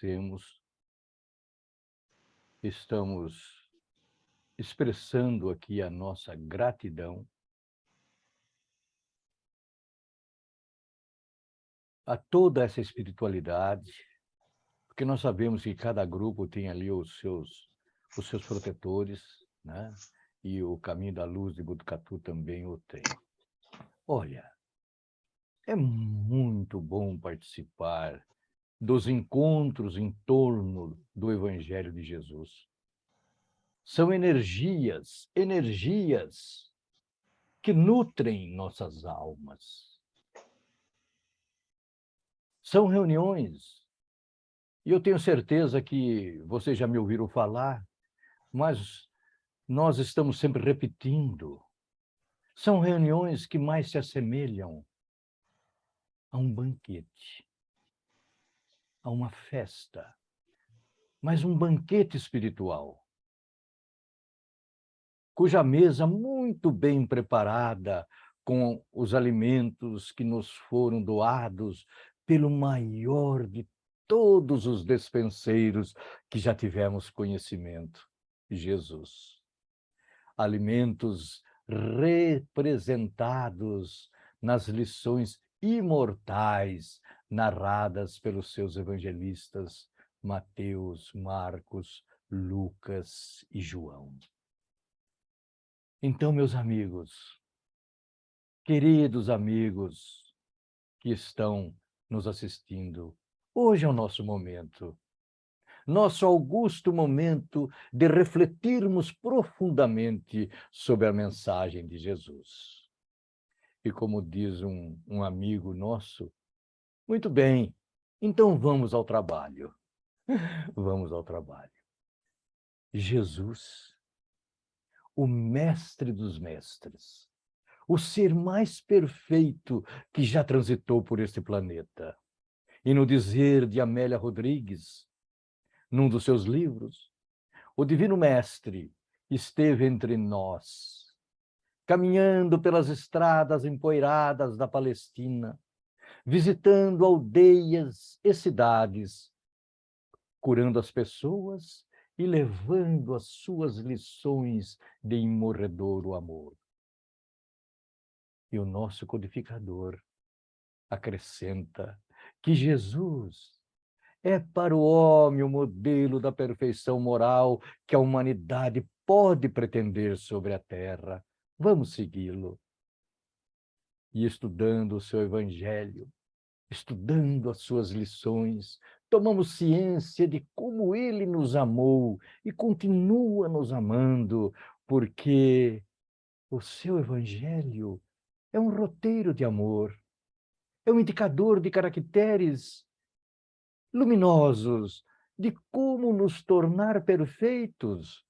agradecemos, estamos expressando aqui a nossa gratidão a toda essa espiritualidade, porque nós sabemos que cada grupo tem ali os seus protetores, né? E o Caminho da Luz de Botucatu também o tem. Olha, é muito bom participar dos encontros em torno do Evangelho de Jesus. São energias que nutrem nossas almas. São reuniões, e eu tenho certeza que vocês já me ouviram falar, mas nós estamos sempre repetindo. São reuniões que mais se assemelham a um banquete, a uma festa, mas um banquete espiritual, cuja mesa muito bem preparada, com os alimentos que nos foram doados pelo maior de todos os despenseiros que já tivemos conhecimento, Jesus. Alimentos representados nas lições imortais narradas pelos seus evangelistas Mateus, Marcos, Lucas e João. Então, meus amigos, queridos amigos que estão nos assistindo, hoje é o nosso momento, nosso augusto momento de refletirmos profundamente sobre a mensagem de Jesus. E como diz um amigo nosso, muito bem, então vamos ao trabalho. Vamos ao trabalho. Jesus, o mestre dos mestres, o ser mais perfeito que já transitou por este planeta. E no dizer de Amélia Rodrigues, num dos seus livros, o Divino Mestre esteve entre nós, caminhando pelas estradas empoeiradas da Palestina, visitando aldeias e cidades, curando as pessoas e levando as suas lições de imorredouro amor. E o nosso codificador acrescenta que Jesus é para o homem o modelo da perfeição moral que a humanidade pode pretender sobre a terra. Vamos segui-lo. E estudando o seu evangelho, estudando as suas lições, tomamos ciência de como ele nos amou e continua nos amando, porque o seu evangelho é um roteiro de amor, é um indicador de caracteres luminosos de como nos tornar perfeitos,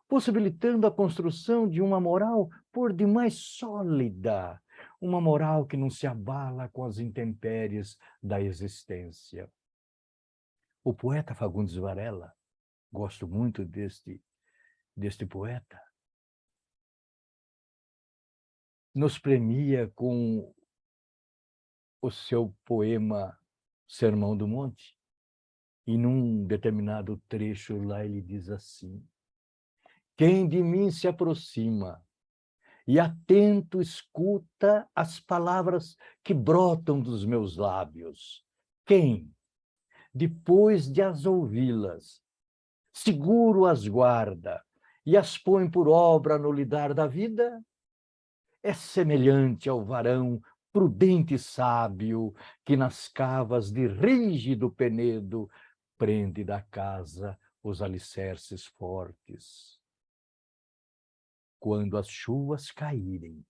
possibilitando a construção de uma moral por demais sólida, uma moral que não se abala com as intempéries da existência. O poeta Fagundes Varela, gosto muito deste poeta, nos premia com o seu poema Sermão do Monte. E num determinado trecho lá ele diz assim: quem de mim se aproxima e atento escuta as palavras que brotam dos meus lábios, quem, depois de as ouvi-las, seguro as guarda e as põe por obra no lidar da vida, é semelhante ao varão prudente e sábio que nas cavas de rígido penedo prende da casa os alicerces fortes. Quando as chuvas caírem,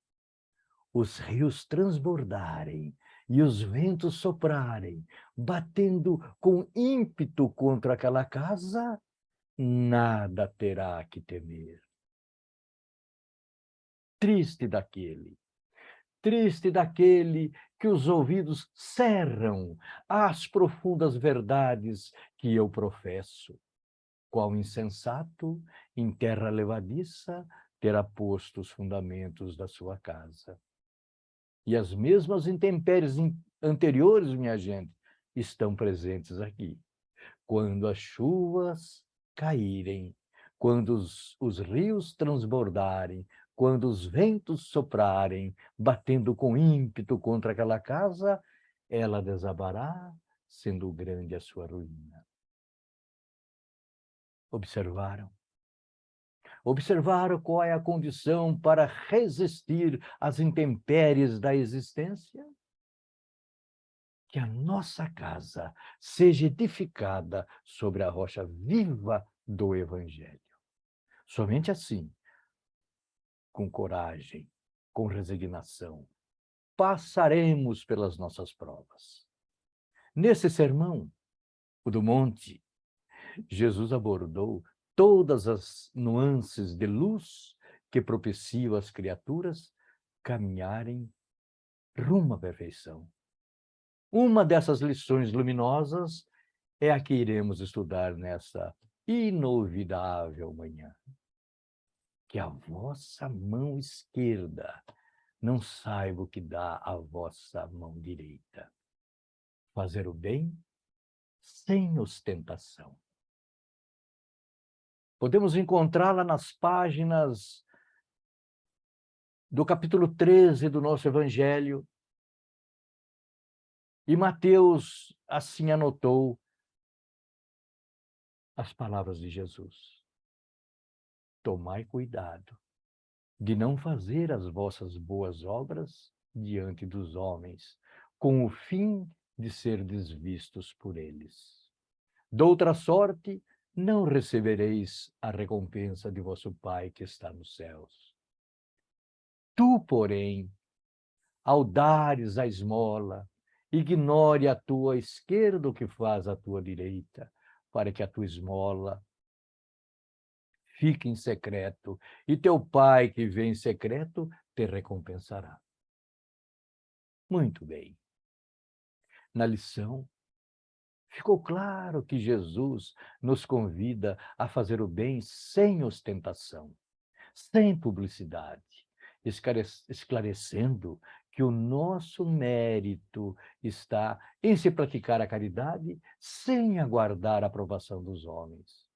os rios transbordarem e os ventos soprarem, batendo com ímpeto contra aquela casa, nada terá que temer. Triste daquele que os ouvidos cerram às profundas verdades que eu professo. Qual insensato, em terra levadiça, terá posto os fundamentos da sua casa. E as mesmas intempéries anteriores, minha gente, estão presentes aqui. quando as chuvas caírem, quando os rios transbordarem, quando os ventos soprarem, batendo com ímpeto contra aquela casa, ela desabará, sendo grande a sua ruína. Observaram? Observaram qual é a condição para resistir às intempéries da existência? Que a nossa casa seja edificada sobre a rocha viva do Evangelho. Somente assim, com coragem, com resignação, passaremos pelas nossas provas. Nesse sermão, o do monte, Jesus abordou todas as nuances de luz que propiciam às criaturas caminharem rumo à perfeição. Uma dessas lições luminosas é a que iremos estudar nessa inovidável manhã. Que a vossa mão esquerda não saiba o que dá a vossa mão direita. Fazer o bem sem ostentação. Podemos encontrá-la nas páginas do capítulo 13 do nosso Evangelho. E Mateus assim anotou as palavras de Jesus. Tomai cuidado de não fazer as vossas boas obras diante dos homens, com o fim de ser desvistos por eles. Doutra sorte, não recebereis a recompensa de vosso Pai que está nos céus. Tu, porém, ao dares a esmola, ignore a tua esquerda o que faz a tua direita, para que a tua esmola fique em secreto, e teu Pai que vê em secreto te recompensará. Muito bem. Na lição, ficou claro que Jesus nos convida a fazer o bem sem ostentação, sem publicidade, esclarecendo que o nosso mérito está em se praticar a caridade sem aguardar a aprovação dos homens.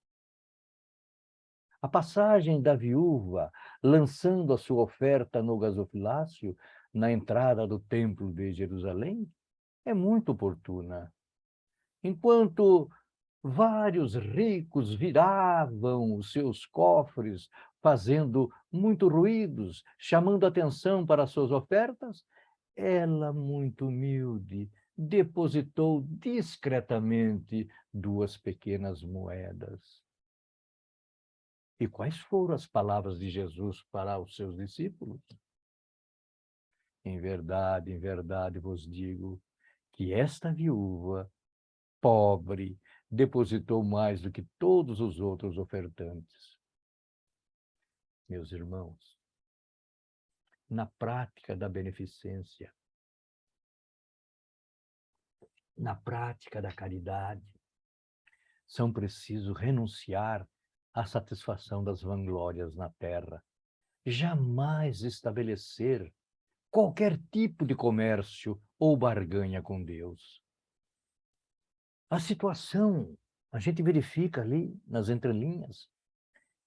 A passagem da viúva lançando a sua oferta no gasofilácio na entrada do templo de Jerusalém é muito oportuna. Enquanto vários ricos viravam os seus cofres, fazendo muito ruídos, chamando atenção para as suas ofertas, ela, muito humilde, depositou discretamente 2 pequenas moedas. E quais foram as palavras de Jesus para os seus discípulos? Em verdade vos digo que esta viúva, pobre, depositou mais do que todos os outros ofertantes. Meus irmãos, na prática da beneficência, na prática da caridade, são preciso renunciar à satisfação das vanglórias na terra, jamais estabelecer qualquer tipo de comércio ou barganha com Deus. A situação, a gente verifica ali nas entrelinhas,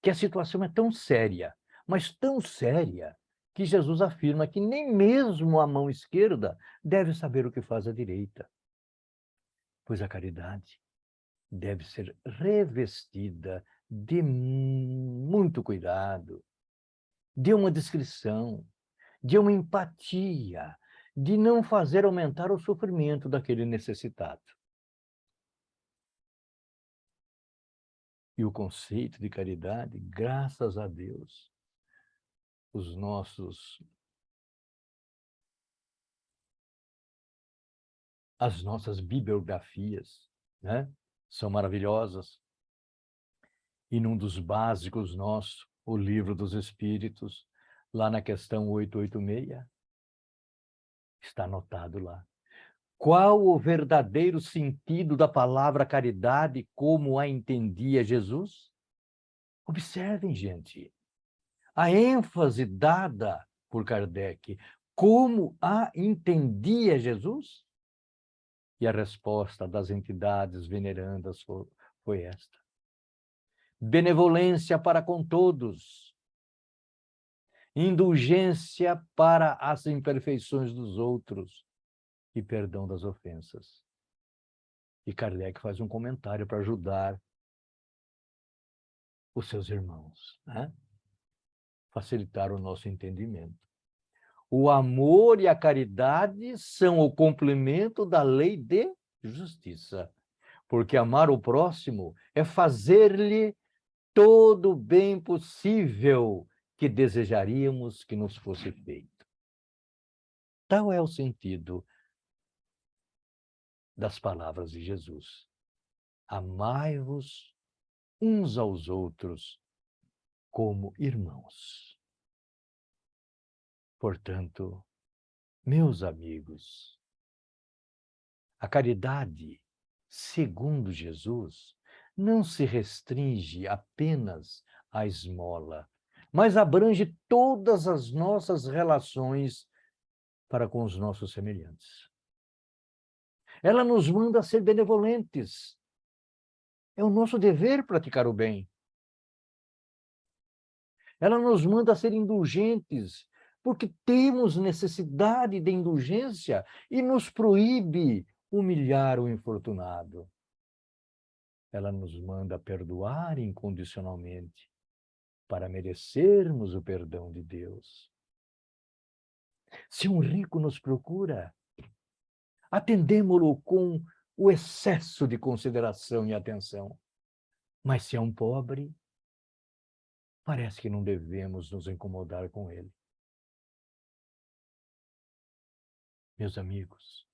que a situação é tão séria, mas tão séria, que Jesus afirma que nem mesmo a mão esquerda deve saber o que faz a direita. Pois a caridade deve ser revestida de muito cuidado, de uma discrição, de uma empatia, de não fazer aumentar o sofrimento daquele necessitado. E o conceito de caridade, graças a Deus, as nossas bibliografias, né, são maravilhosas. E num dos básicos nosso, o Livro dos Espíritos, lá na questão 886, está anotado lá. Qual o verdadeiro sentido da palavra caridade como a entendia Jesus? Observem, gente, a ênfase dada por Kardec, como a entendia Jesus? E a resposta das entidades venerandas foi esta: benevolência para com todos, indulgência para as imperfeições dos outros e perdão das ofensas. E Kardec faz um comentário para ajudar os seus irmãos, né? Facilitar o nosso entendimento. O amor e a caridade são o complemento da lei de justiça, porque amar o próximo é fazer-lhe todo o bem possível que desejaríamos que nos fosse feito. Tal é o sentido das palavras de Jesus. Amai-vos uns aos outros como irmãos. Portanto, meus amigos, a caridade, segundo Jesus, não se restringe apenas à esmola, mas abrange todas as nossas relações para com os nossos semelhantes. Ela nos manda ser benevolentes. É o nosso dever praticar o bem. Ela nos manda ser indulgentes, porque temos necessidade de indulgência e nos proíbe humilhar o infortunado. Ela nos manda perdoar incondicionalmente para merecermos o perdão de Deus. Se um rico nos procura, atendemo-lo com o excesso de consideração e atenção. Mas se é um pobre, parece que não devemos nos incomodar com ele. Meus amigos,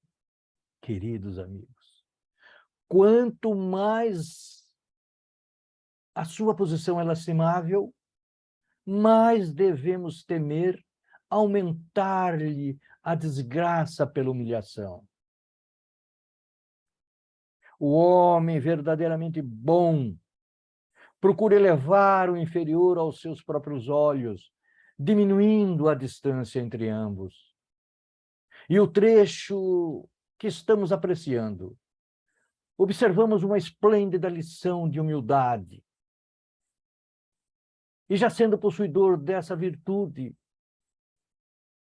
queridos amigos, quanto mais a sua posição é lastimável, mais devemos temer aumentar-lhe a desgraça pela humilhação. O homem verdadeiramente bom procura elevar o inferior aos seus próprios olhos, diminuindo a distância entre ambos. E o trecho que estamos apreciando, observamos uma esplêndida lição de humildade. E já sendo possuidor dessa virtude,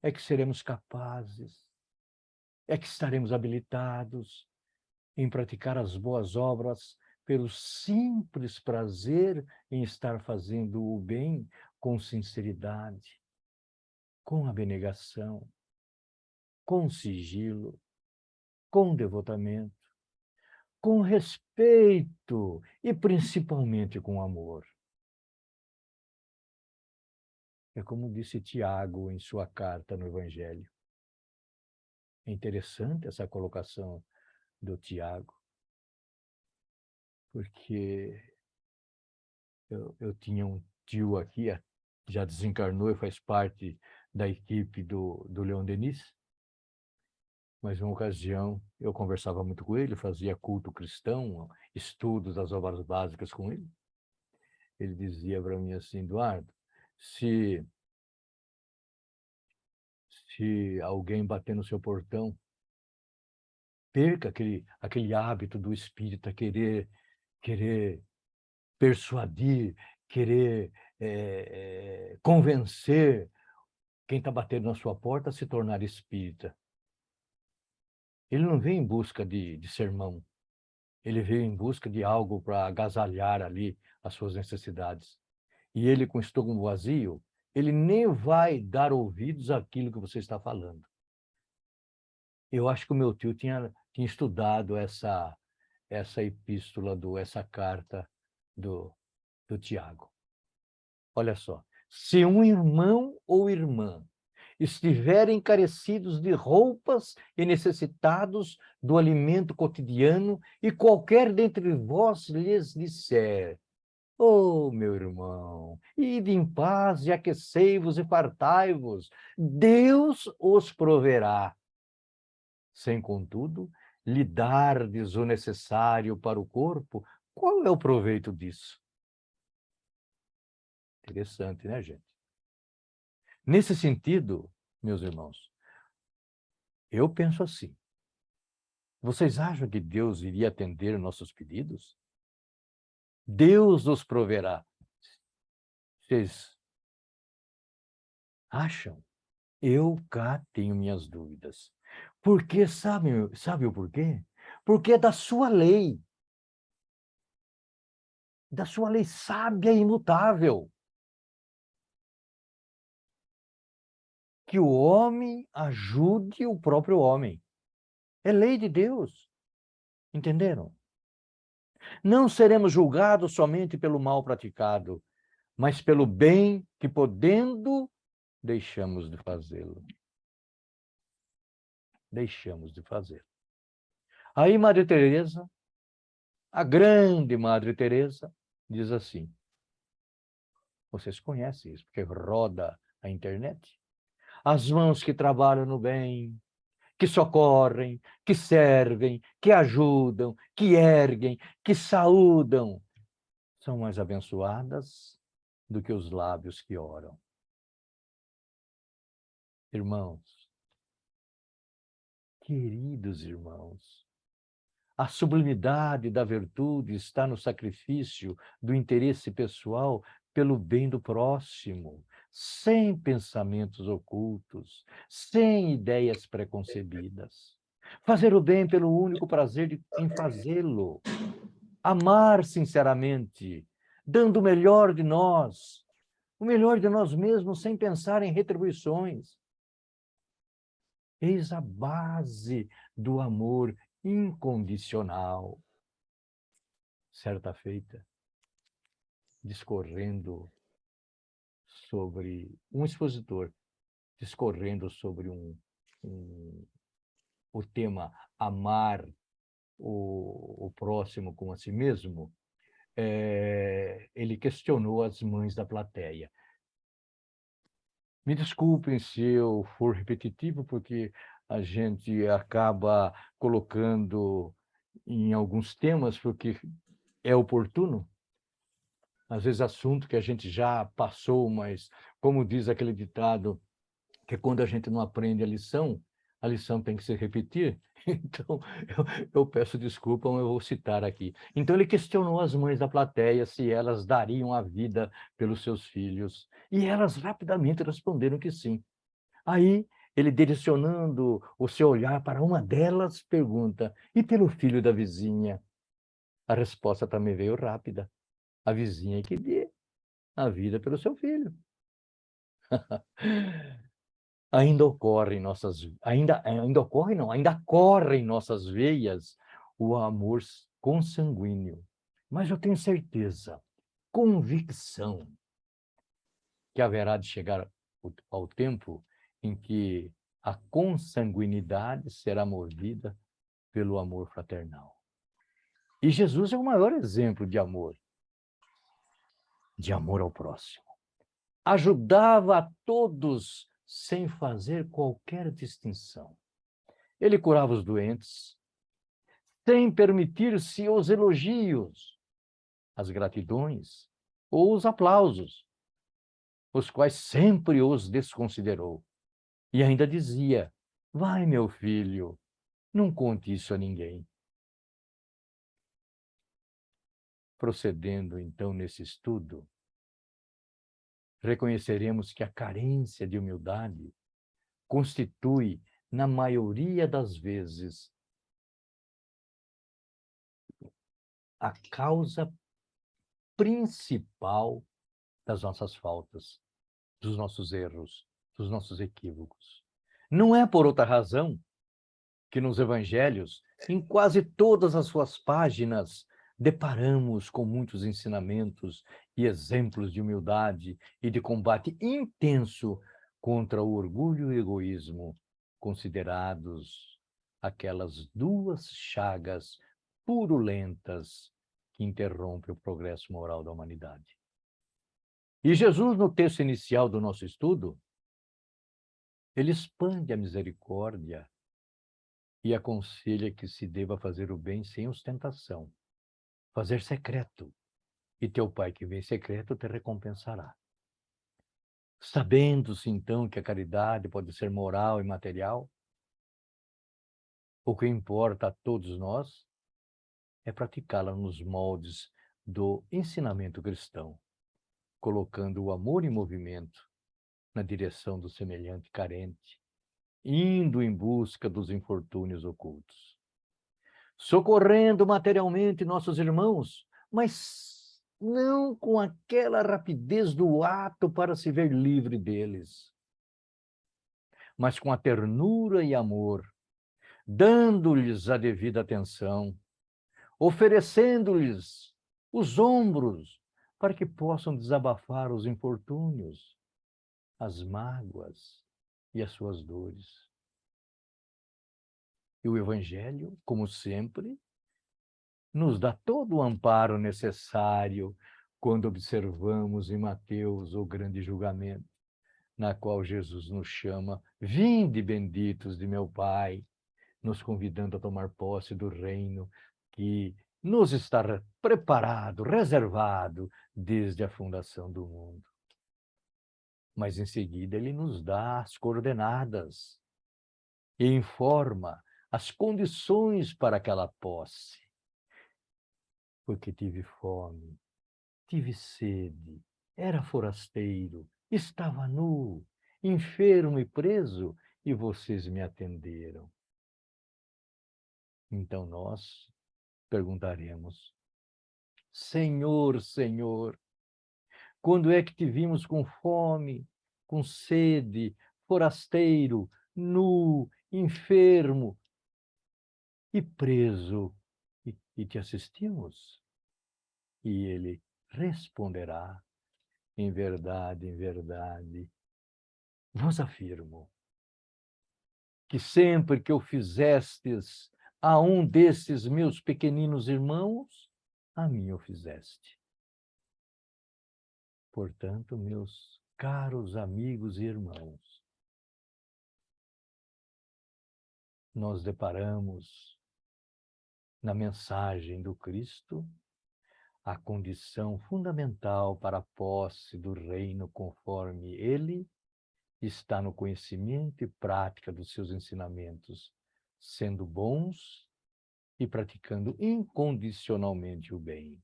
é que seremos capazes, é que estaremos habilitados em praticar as boas obras pelo simples prazer em estar fazendo o bem com sinceridade, com abnegação, com sigilo, com devotamento, com respeito e principalmente com amor. É como disse Tiago em sua carta no Evangelho. É interessante essa colocação do Tiago, porque eu tinha um tio aqui, já desencarnou e faz parte da equipe do Leon Denis, mas uma ocasião eu conversava muito com ele, fazia culto cristão, estudos das obras básicas com ele. Ele dizia para mim assim: Eduardo, se alguém bater no seu portão, perca aquele hábito do espírita querer persuadir, querer convencer quem está batendo na sua porta a se tornar espírita. Ele não vem em busca de sermão, ele veio em busca de algo para agasalhar ali as suas necessidades. E ele, com o estômago vazio, ele nem vai dar ouvidos àquilo que você está falando. Eu acho que o meu tio tinha estudado essa epístola, essa carta do Tiago. Olha só, se um irmão ou irmã estiverem carecidos de roupas e necessitados do alimento cotidiano, e qualquer dentre vós lhes disser: oh, meu irmão, ide em paz e aquecei-vos e fartai-vos, Deus os proverá. Sem, contudo, lhe dardes o necessário para o corpo, qual é o proveito disso? Interessante, né, gente? Nesse sentido, meus irmãos, eu penso assim: Vocês acham que Deus iria atender nossos pedidos? Deus nos proverá. Vocês acham? Eu cá tenho minhas dúvidas. Porque sabe o porquê? Porque é da sua lei sábia e imutável, que o homem ajude o próprio homem. É lei de Deus. Entenderam? Não seremos julgados somente pelo mal praticado, mas pelo bem que, podendo, deixamos de fazê-lo. Deixamos de fazer. Aí Madre Teresa, a grande Madre Teresa, diz assim, vocês conhecem isso, porque roda a internet? As mãos que trabalham no bem, que socorrem, que servem, que ajudam, que erguem, que saúdam, são mais abençoadas do que os lábios que oram. Irmãos, queridos irmãos, a sublimidade da virtude está no sacrifício do interesse pessoal pelo bem do próximo, sem pensamentos ocultos, sem ideias preconcebidas. Fazer o bem pelo único prazer em fazê-lo. Amar sinceramente, dando o melhor de nós, o melhor de nós mesmos, sem pensar em retribuições. Eis a base do amor incondicional. Certa feita, discorrendo sobre um expositor, discorrendo sobre o tema amar o próximo como a si mesmo, ele questionou as mães da plateia. Me desculpem se eu for repetitivo, porque a gente acaba colocando em alguns temas, porque é oportuno, às vezes assunto que a gente já passou, mas como diz aquele ditado, que quando a gente não aprende a lição tem que se repetir. Então, eu peço desculpa, mas eu vou citar aqui. Então, ele questionou as mães da plateia se elas dariam a vida pelos seus filhos, e elas rapidamente responderam que sim. Aí, ele, direcionando o seu olhar para uma delas, pergunta, e pelo filho da vizinha? A resposta também veio rápida. A vizinha que dê a vida pelo seu filho. Ainda ocorre em nossas, ainda ocorre não, ainda corre em nossas veias o amor consanguíneo. Mas eu tenho certeza, convicção, que haverá de chegar ao tempo em que a consanguinidade será movida pelo amor fraternal. E Jesus é o maior exemplo de amor ao próximo. Ajudava a todos sem fazer qualquer distinção. Ele curava os doentes, sem permitir-se os elogios, as gratidões ou os aplausos, os quais sempre os desconsiderou. E ainda dizia, vai, meu filho, não conte isso a ninguém. Procedendo, então, nesse estudo, reconheceremos que a carência de humildade constitui, na maioria das vezes, a causa principal das nossas faltas, dos nossos erros, dos nossos equívocos. Não é por outra razão que nos evangelhos, em quase todas as suas páginas, deparamos com muitos ensinamentos e exemplos de humildade e de combate intenso contra o orgulho e o egoísmo, considerados aquelas duas chagas purulentas que interrompem o progresso moral da humanidade. E Jesus, no texto inicial do nosso estudo, ele expande a misericórdia e aconselha que se deva fazer o bem sem ostentação, fazer secreto, e teu pai que vê em secreto te recompensará. Sabendo-se então que a caridade pode ser moral e material, O que importa a todos nós é praticá-la nos moldes do ensinamento cristão, colocando o amor em movimento na direção do semelhante carente, indo em busca dos infortúnios ocultos, socorrendo materialmente nossos irmãos, mas não com aquela rapidez do ato para se ver livre deles, mas com a ternura e amor, dando-lhes a devida atenção, oferecendo-lhes os ombros para que possam desabafar os infortúnios, as mágoas e as suas dores. E o Evangelho, como sempre, nos dá todo o amparo necessário quando observamos em Mateus o grande julgamento, na qual Jesus nos chama: vinde benditos de meu Pai, nos convidando a tomar posse do reino que nos está preparado, reservado desde a fundação do mundo. Mas em seguida ele nos dá as coordenadas e informa as condições para aquela posse. Porque tive fome, tive sede, era forasteiro, estava nu, enfermo e preso, e vocês me atenderam. Então nós perguntaremos: Senhor, Senhor, quando é que te vimos com fome, com sede, forasteiro, nu, enfermo e preso, e te assistimos? E ele responderá: em verdade, vos afirmo que sempre que o fizestes a um desses meus pequeninos irmãos, a mim o fizeste. Portanto, meus caros amigos e irmãos, nós deparamos na mensagem do Cristo a condição fundamental para a posse do reino conforme ele está no conhecimento e prática dos seus ensinamentos, sendo bons e praticando incondicionalmente o bem.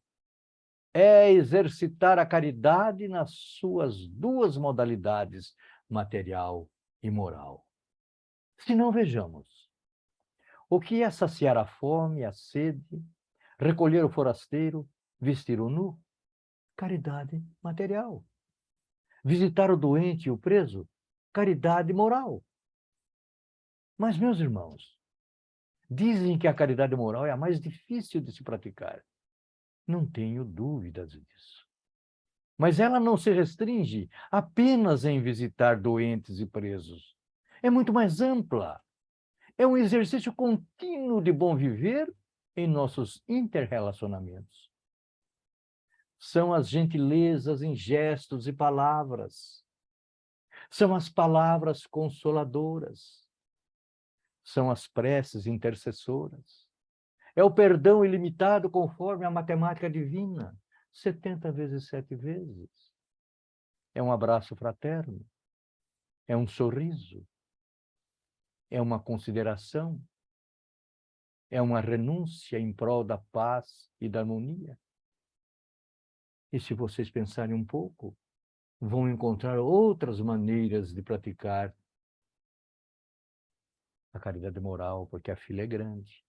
É exercitar a caridade nas suas duas modalidades, material e moral. Se não, vejamos. O que é saciar a fome, a sede, recolher o forasteiro, vestir o nu? Caridade material. Visitar o doente e o preso? Caridade moral. Mas, meus irmãos, dizem que a caridade moral é a mais difícil de se praticar. Não tenho dúvidas disso. Mas ela não se restringe apenas em visitar doentes e presos. É muito mais ampla. É um exercício contínuo de bom viver em nossos interrelacionamentos. São as gentilezas em gestos e palavras. São as palavras consoladoras. São as preces intercessoras. É o perdão ilimitado conforme a matemática divina, 70 vezes 7 vezes. É um abraço fraterno. É um sorriso. É uma consideração. É uma renúncia em prol da paz e da harmonia. E se vocês pensarem um pouco, vão encontrar outras maneiras de praticar a caridade moral, porque a fila é grande.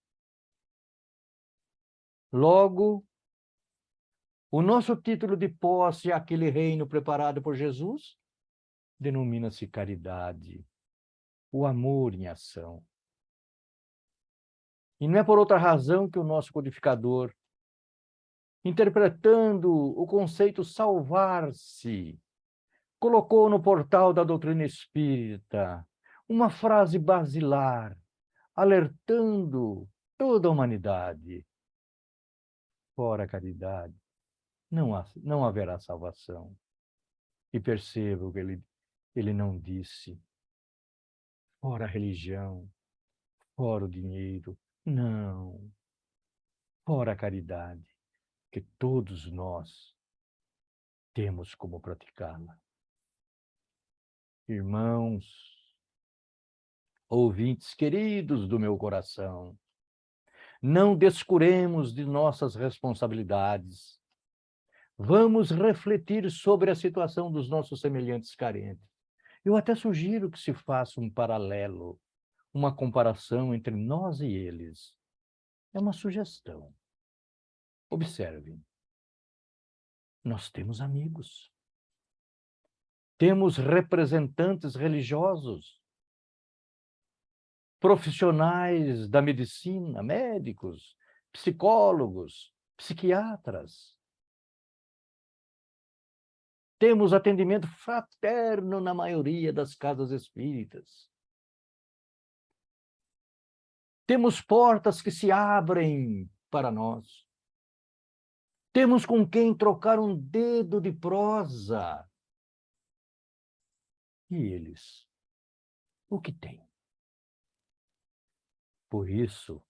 Logo, o nosso título de posse àquele reino preparado por Jesus denomina-se caridade, o amor em ação. E não é por outra razão que o nosso codificador, interpretando o conceito salvar-se, colocou no portal da doutrina espírita uma frase basilar, alertando toda a humanidade: fora a caridade, não haverá salvação. E perceba que ele não disse fora a religião, fora o dinheiro. Não. Fora a caridade, que todos nós temos como praticá-la. Irmãos, Ouvintes queridos do meu coração, não descuremos de nossas responsabilidades. Vamos refletir sobre a situação dos nossos semelhantes carentes. Eu até sugiro que se faça um paralelo, uma comparação entre nós e eles. É uma sugestão. Observem. Nós temos amigos. Temos representantes religiosos, profissionais da medicina, médicos, psicólogos, psiquiatras. Temos atendimento fraterno na maioria das casas espíritas. Temos portas que se abrem para nós. Temos com quem trocar um dedo de prosa. E eles? O que têm? Por isso,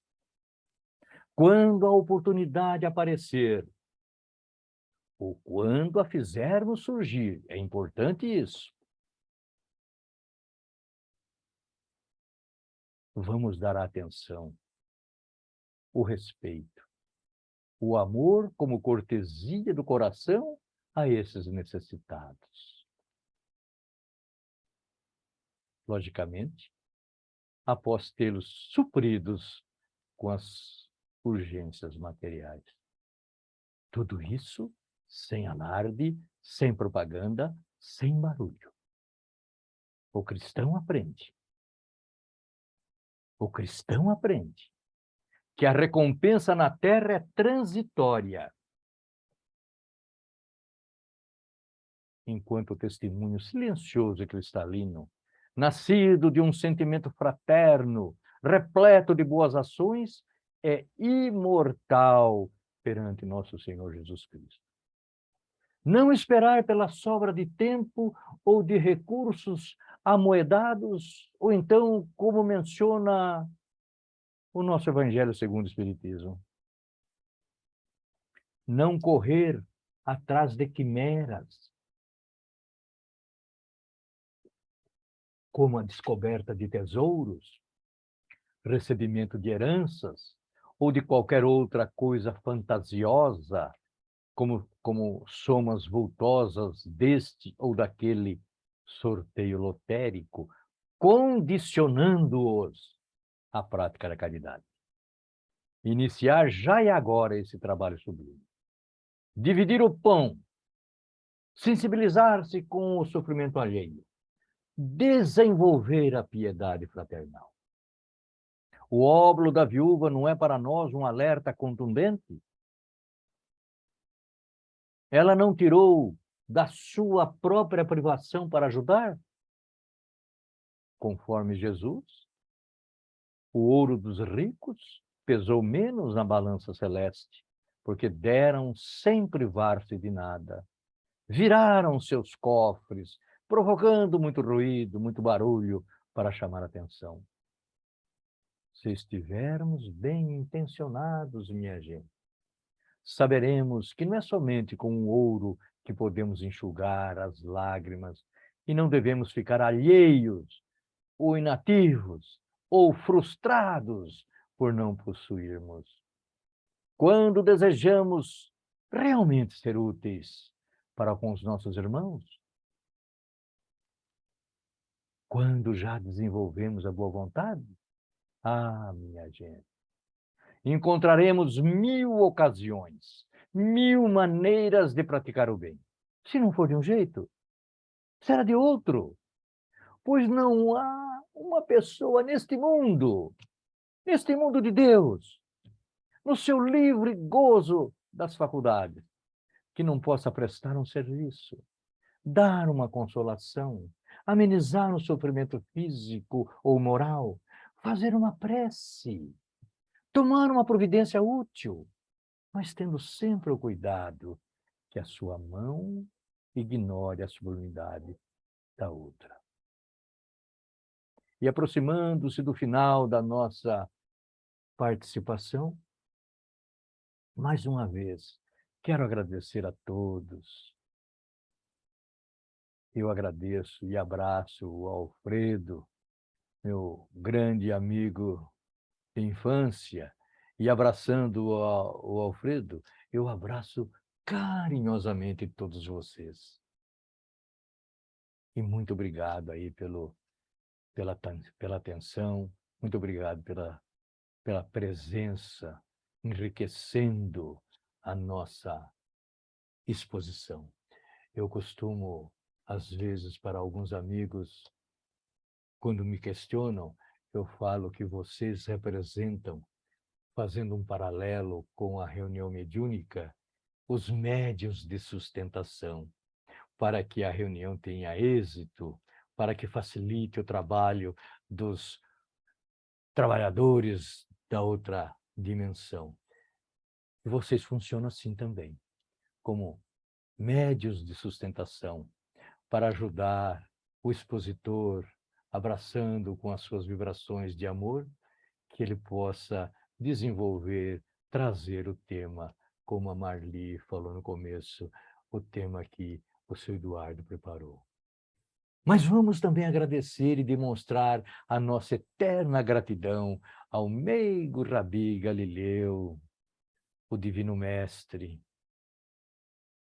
quando a oportunidade aparecer, ou quando a fizermos surgir, é importante isso, vamos dar a atenção, o respeito, o amor como cortesia do coração a esses necessitados. Logicamente, após tê-los supridos com as urgências materiais. Tudo isso sem alarde, sem propaganda, sem barulho. O cristão aprende. O cristão aprende que a recompensa na terra é transitória, enquanto o testemunho silencioso e cristalino, nascido de um sentimento fraterno, repleto de boas ações, é imortal perante nosso Senhor Jesus Cristo. Não esperar pela sobra de tempo ou de recursos amoedados, ou então, como menciona o nosso Evangelho segundo o Espiritismo, não correr atrás de quimeras, como a descoberta de tesouros, recebimento de heranças, ou de qualquer outra coisa fantasiosa, como somas vultosas deste ou daquele sorteio lotérico, condicionando-os à prática da caridade. Iniciar já e agora esse trabalho sublime. Dividir o pão, sensibilizar-se com o sofrimento alheio, desenvolver a piedade fraternal. O óbolo da viúva não é para nós um alerta contundente? Ela não tirou da sua própria privação para ajudar? Conforme Jesus, o ouro dos ricos pesou menos na balança celeste, porque deram sem privar-se de nada. Viraram seus cofres, provocando muito ruído, muito barulho, para chamar atenção. Se estivermos bem intencionados, minha gente, saberemos que não é somente com o ouro que podemos enxugar as lágrimas e não devemos ficar alheios ou inativos ou frustrados por não possuirmos. Quando desejamos realmente ser úteis para com os nossos irmãos, quando já desenvolvemos a boa vontade, minha gente, encontraremos 1000 ocasiões, 1000 maneiras de praticar o bem. Se não for de um jeito, será de outro, pois não há uma pessoa neste mundo de Deus, no seu livre gozo das faculdades, que não possa prestar um serviço, dar uma consolação, amenizar um sofrimento físico ou moral, fazer uma prece, tomar uma providência útil, mas tendo sempre o cuidado que a sua mão ignore a sublimidade da outra. E aproximando-se do final da nossa participação, mais uma vez, quero agradecer a todos. Eu agradeço e abraço o Alfredo, meu grande amigo de infância, e abraçando o Alfredo, eu abraço carinhosamente todos vocês. E muito obrigado aí pela atenção, muito obrigado pela presença, enriquecendo a nossa exposição. Eu costumo, às vezes, para alguns amigos, quando me questionam, eu falo que vocês representam, fazendo um paralelo com a reunião mediúnica, os médiuns de sustentação, para que a reunião tenha êxito, para que facilite o trabalho dos trabalhadores da outra dimensão. E vocês funcionam assim também, como médios de sustentação, para ajudar o expositor, abraçando com as suas vibrações de amor, que ele possa desenvolver, trazer o tema, como a Marli falou no começo, o tema que o seu Eduardo preparou. Mas vamos também agradecer e demonstrar a nossa eterna gratidão ao meigo Rabi Galileu, o Divino Mestre,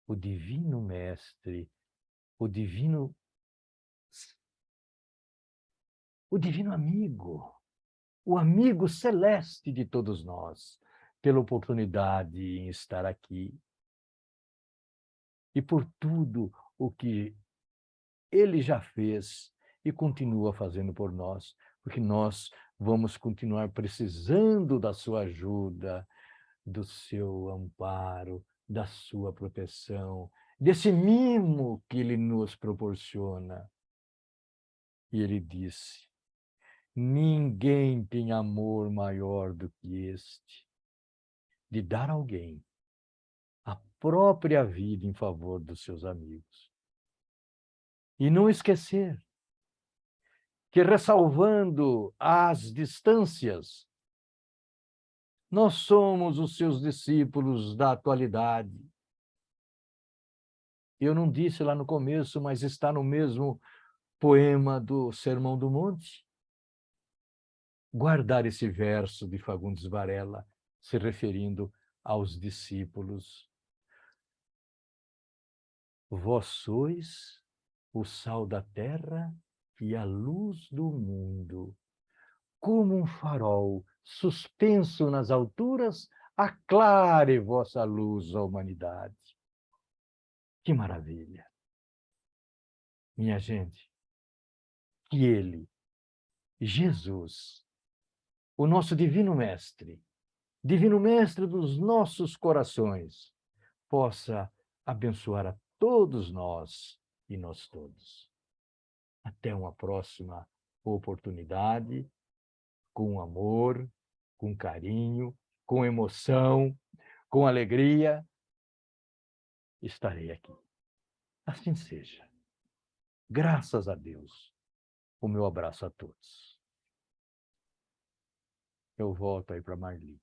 o Divino Mestre, o Divino Amigo, o amigo celeste de todos nós, pela oportunidade em estar aqui e por tudo o que ele já fez e continua fazendo por nós, porque nós vamos continuar precisando da sua ajuda, do seu amparo, da sua proteção, desse mimo que ele nos proporciona. E ele disse: ninguém tem amor maior do que este, de dar a alguém a própria vida em favor dos seus amigos. E não esquecer que, ressalvando as distâncias, nós somos os seus discípulos da atualidade. Eu não disse lá no começo, mas está no mesmo poema do Sermão do Monte. Guardar esse verso de Fagundes Varela, se referindo aos discípulos. Vós sois o sal da terra e a luz do mundo. Como um farol suspenso nas alturas, aclare vossa luz à humanidade. Que maravilha! Minha gente, que ele, Jesus, o nosso Divino Mestre dos nossos corações, possa abençoar a todos nós e nós todos. Até uma próxima oportunidade, com amor, com carinho, com emoção, com alegria, estarei aqui. Assim seja. Graças a Deus. O meu abraço a todos. Eu volto aí para Marli.